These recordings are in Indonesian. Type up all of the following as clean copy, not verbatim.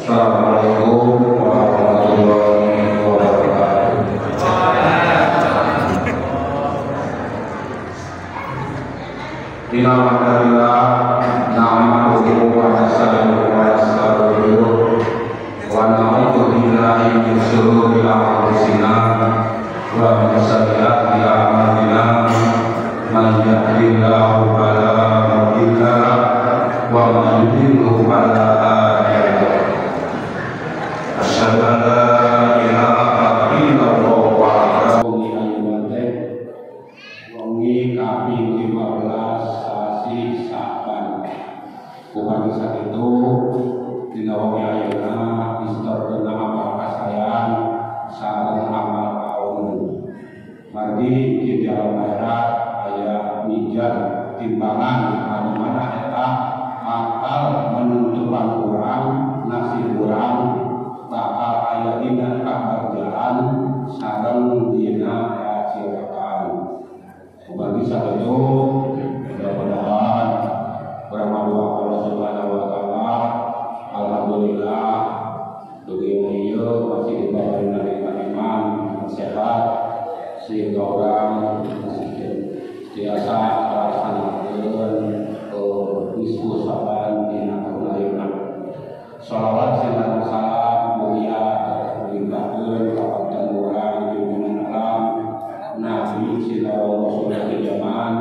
Assalamualaikum warahmatullahi wabarakatuh. Alhamdulillah, nahmaduhu wa nasta'inuhu wa nastaghfiruh wa na'udzu billahi min shururi anfusina wa min sayyiati a'malina. Man yahdihillahu fala mudilla lahu wa man yudlil fala hadiya lahu. Asyhadu an la ilaha illallah wahdahu la syarika lahu wengi kaping 15 sasi Saban. Bukan saat itu dina wengi ayeuna istorna amal kasayan sareng amal kaum. Margi di dalam akhirat aya mizan timbangan anu mana eta akal menentukan urang nasib urang bakal aya dina kaharjaan sareng dina kacirakan. Bagi saat itu mudah-mudahan berdoa Allah Subhanahu wa taala. Alhamdulillah dugi ieu masih dibawaan iman sehat sehingga orang biasa melaksanakan diskusi Saban dina kaulayan. Shalawat serta salam mulia terlimpahkeun kepada urang junjungan alam Nabi Sallallahu Alaihi Wasallam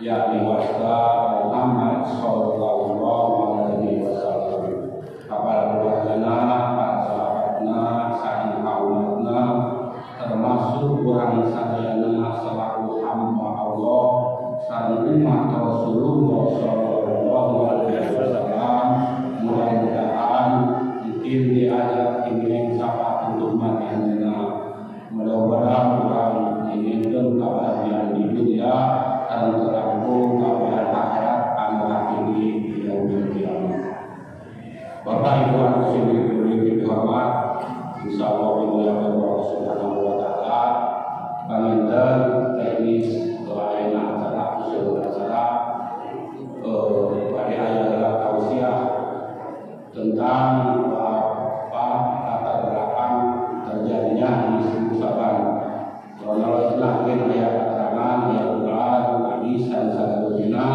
yakni wasta Muhammad Sallallahu Alaihi Wasallam. Kabar keluargana, para sahabatna, saking kaumatna, termasuk orang sadayana selaku hamba Allah sareng umat Rasulullah Sallallahu Alaihi Wasallam. Mudah-mudahan mungkin diajak ingin sapa untuk manehna. Mudah-mudahan orang inginkan kebahagiaan di dunia dan terangkum kebahagiaan akhirat anu hakiki di yaumil qiyamah. Bapak Ibu anu sing dihormat, insyaallah dimuliakan Allah Subhanahu wa taala. Paminten teknis lain acara usul acara pada aya tausiah tentang latar belakang terjadinya isu Saban. Kronologislah mungkin aya keterangan aya ulah hadis dan sadarina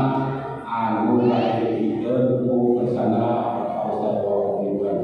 anu dipikeun ku kersana Pak Ustaz Ridwan.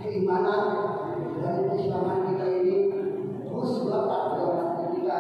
Keimanan dari keislaman kita ini terus melekat dalam hati kita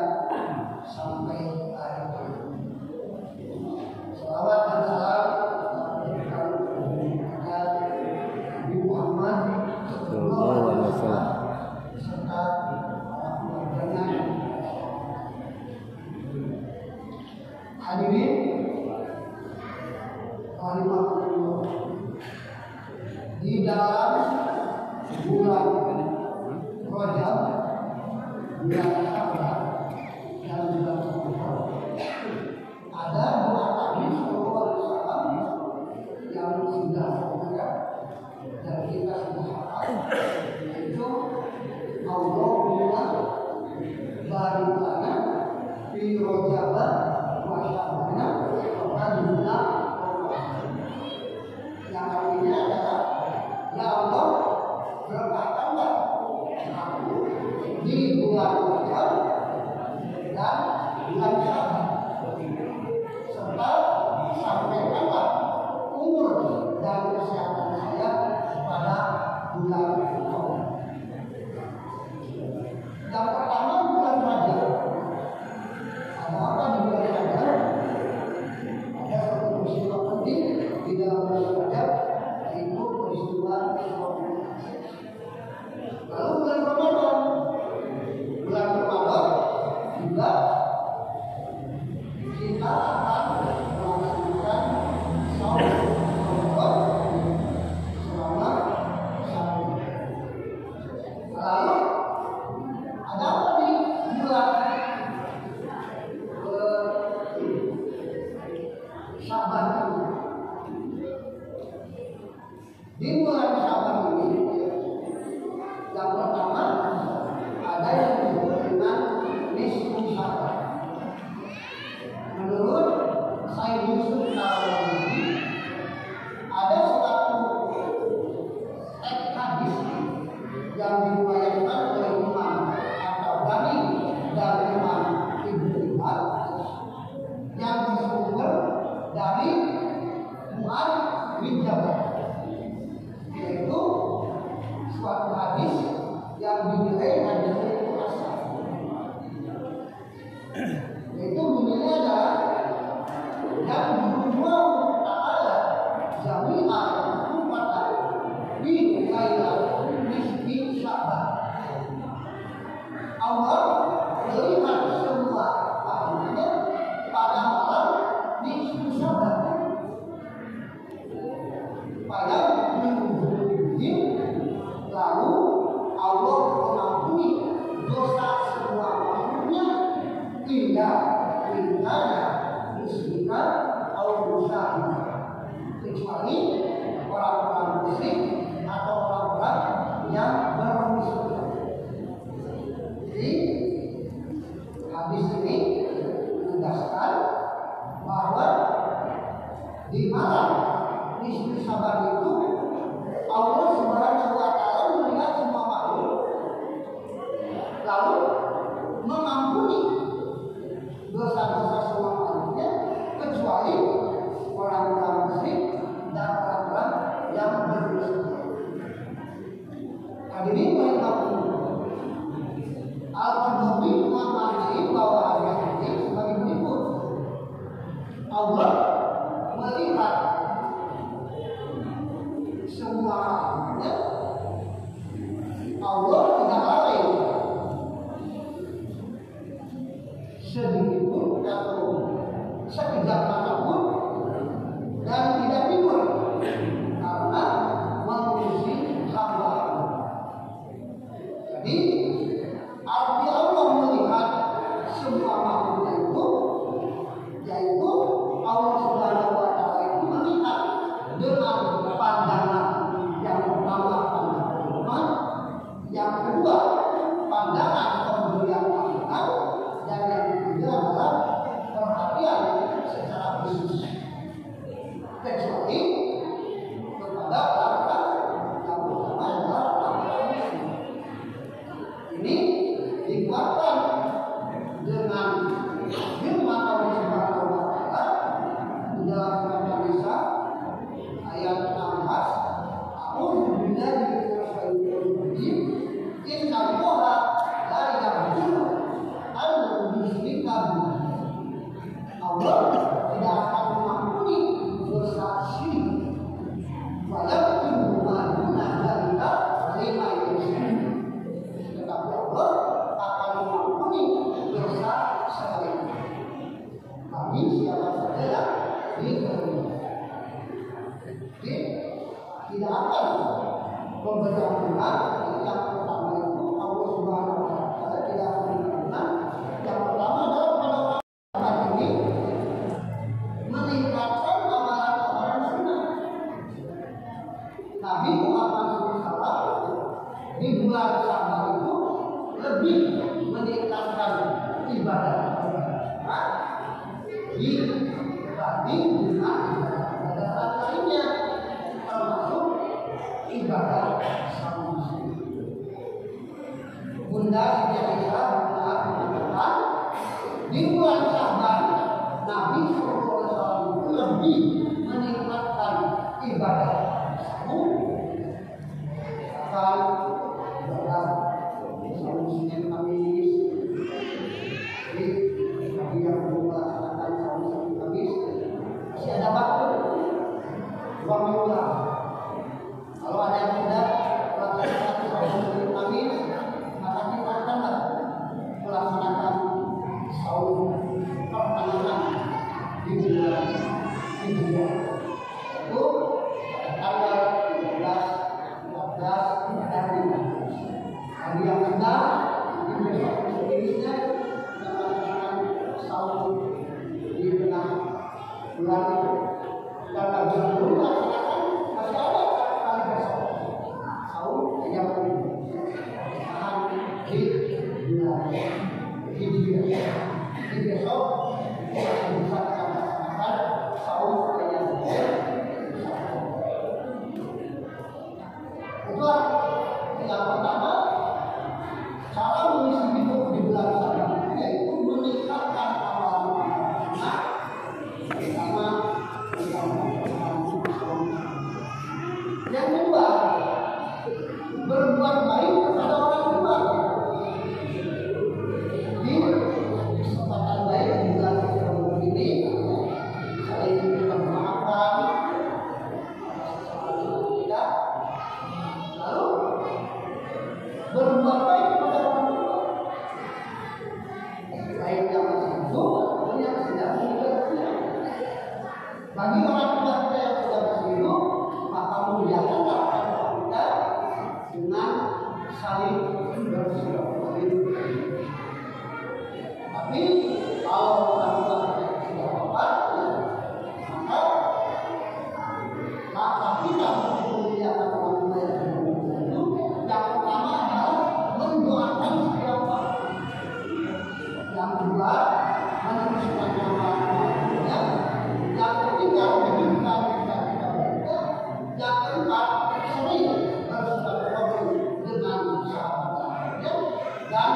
kita akan melakukan saum selama 1 bulan. Lalu ada apa di bulan Syaban ini? Di bulan Syaban ini yang pertama ada yang disebut dengan nisfu Syaban. Menurut Sayyid Yusuf Al-Ghazali ada suatu teks hadis yang diriwayatkan oleh Imam At-Tabrani dan Imam Ibnu Hibban yang bersumber dari Mu'adz bin Jabal, yaitu suatu hadis yang dinilai hadis itu hasan. Yaitu bunyinya adalah yang Allah Ta'ala jami'an ummatan di lailatul nisfi Sya'ban. Allah melihat semua makhluknya pada malam nisfi Sya'ban. Pada minggu lalu Allah mengampuni dosa semua makhluknya tidak ada musyrikan atau musyrik, kecuali orang-orang musyrik atau orang-orang yang bermusyrik. Jadi hadis ini menegaskan bahwa di malam nisfu Syaban itu Allah Subhanahu wa Ta'ala melihat semua makhluk lalu mengampuni dosa-dosa semua makhluknya kecuali orang-orang musyrik dan orang-orang yang bermusyrik. Hadirin berikutnya, Al-Qurtubi mengamati bahwa ayat ini sebagai berikut. Allah melihat semua makhluknya. Allah tidak lalai sedikit pun atau sekejap mata pun, dan tidak tidur karena mengurusi hamba. Jadi arti Allah melihat semua makhluknya itu, yaitu Allah Subhanahu wa Ta'ala itu melihat dengan pandangan yang pertama pandangan iman, yang kedua pandangan pemberian makhluk, dan yang ketiga adalah perhatian secara khusus, kecuali kepada orang yang pertama adalah orang muslim. Ini dikuatkan dengan firman Allah Subhanahu wa Ta'ala di dalam surat An-Nisa ayat 16. A'udzu billahi minasyaitonir rajim. Inna Allaha la yaghfiru an yushrika bihi. Allah tidak akan mengampuni dosa syirik. Wa yaghfiru ma duna dzalika liman yasha'. Tetapi Allah akan mengampuni dosa selain bagi siapa saja yang dikehendaki. Jadi tidak akan memberikan Tuhan yang pertama itu Allah Subhanahu wa Ta'ala tidak akan memberikan. Yang pertama adalah pada orang ini meningkatkan amalan-amalan sunnah. Nabi Muhammad SAW di bulan Syaban itu lebih meningkatkan ibadah dibanding dengan ibadah lainnya, termasuk ibadah sama. Bunda Siti Aisyah mengatakan di bulan Syaban Nabi SAW itu lebih meningkatkan ibadah saum, akan ibadah saum Senin Kamis, bagi yang belum melaksanakan saum Senin Kamis masih ada waktu 2 minggu lah. Kalau ada yang sudah melaksanakan saum Senin Kamis, maka kita akan melaksanakan saum pertengahan di bulan Hijriah itu tanggal 13, 14, dan 15. Hari yang benar di besok sejenisnya kita melaksanakan saum di tengah bulan itu. Dan bagi yang belum melaksanakan masih ada kali besok saum yang di bulan Hijriah. Jadi besok kita bisa melaksanakan saum yang itulah yang pertama, cara mengisi hidup di bulan Saban yaitu meningkatkan amalan anak bersama yang kedua, berbuat baik kepada orang tua. Di kesempatan baik di bulan Ramadan ini, saling memaafkan, tidak, lalu berbuat baik kepada orang tua, baik yang masih hidup maupun yang sudah meninggal dunia. Bagi orang tua kita yang sudah masih hidup, maka muliakanlah orang tua kita dengan saling bersilaturahmi. Tapi kalau orang tua kita sudah wafat, maka kita memuliakan orang tua yang sudah meninggal. Yang pertama adalah mendoakan siapa. Yang kedua, meneruskan nama-namanya. Yang ketiga, menunjukkan kita mereka. Yang keempat, sering bersilaturahmi dengan sahabat-sahabatnya. Dan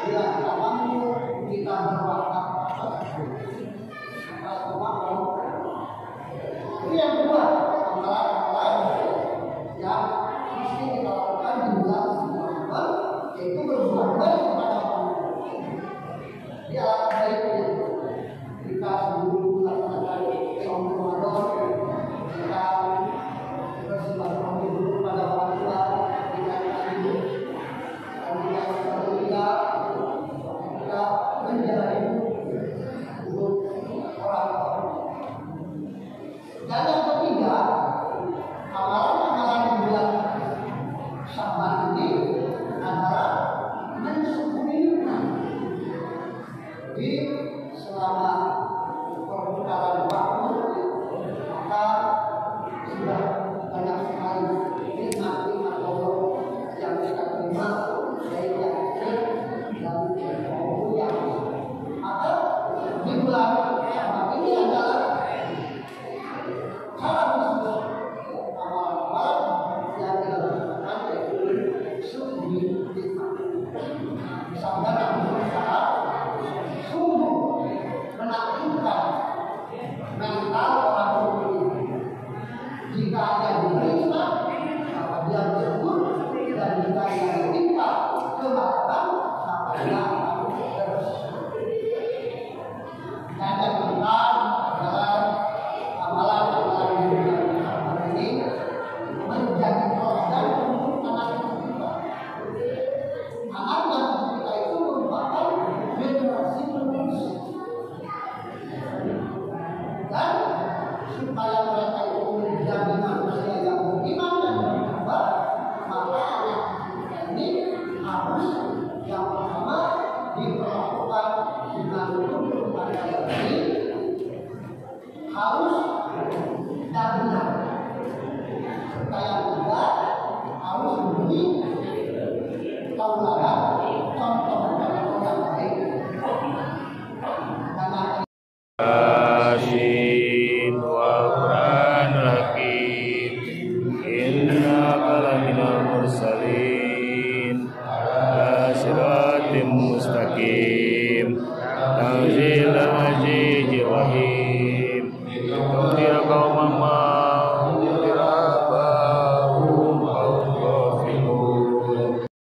bila kita mampu, kita berwakaf atas semua orang. Ini yang kedua, amalan-amalan yang mesti kita lakukan di bulan Ramadan, yaitu berbuat baik kepada orang tua. Di alangkah baiknya kita sebelum melaksanakan saum Ramadan, kita bersilaturahmi dulu kepada orang tua, kita kasih dan kita menjalani hidup orang tua. Dan yang ketiga, amalan-amalan di bulan Syaban ini adalah mensyukuri nikmat. Jadi selama perputaran waktu, maka sudah banyak sekali nikmat-nikmat Allah yang kita terima, baik yang kecil dan maupun yang besar. Maka di bulan Syaban ini adalah cara bersyukur, amalan-amalan yang kita lakukan yaitu syukuri nikmat. Misalnya dalam berusaha sungguh menakjubkan mental orang mukmin. Jika dia diberi nikmat, maka dia bersyukur, dan jika dia ditimpa kemarahan, maka dia akan bersyukur. Dan yang keempat adalah amalan-amalan di bulan Ramadan ini menjadi teladan untuk anak kita. Anak dan kita itu merupakan generasi penerus. Dan supaya mereka itu menjadi manusia yang beriman dan bertakwa, maka anak kita ini harus yang pertama diperlakukan dengan rukun agama ini, harus dan benar. Serta yang kedua, harus memberi tauladan contoh yang baik. Karena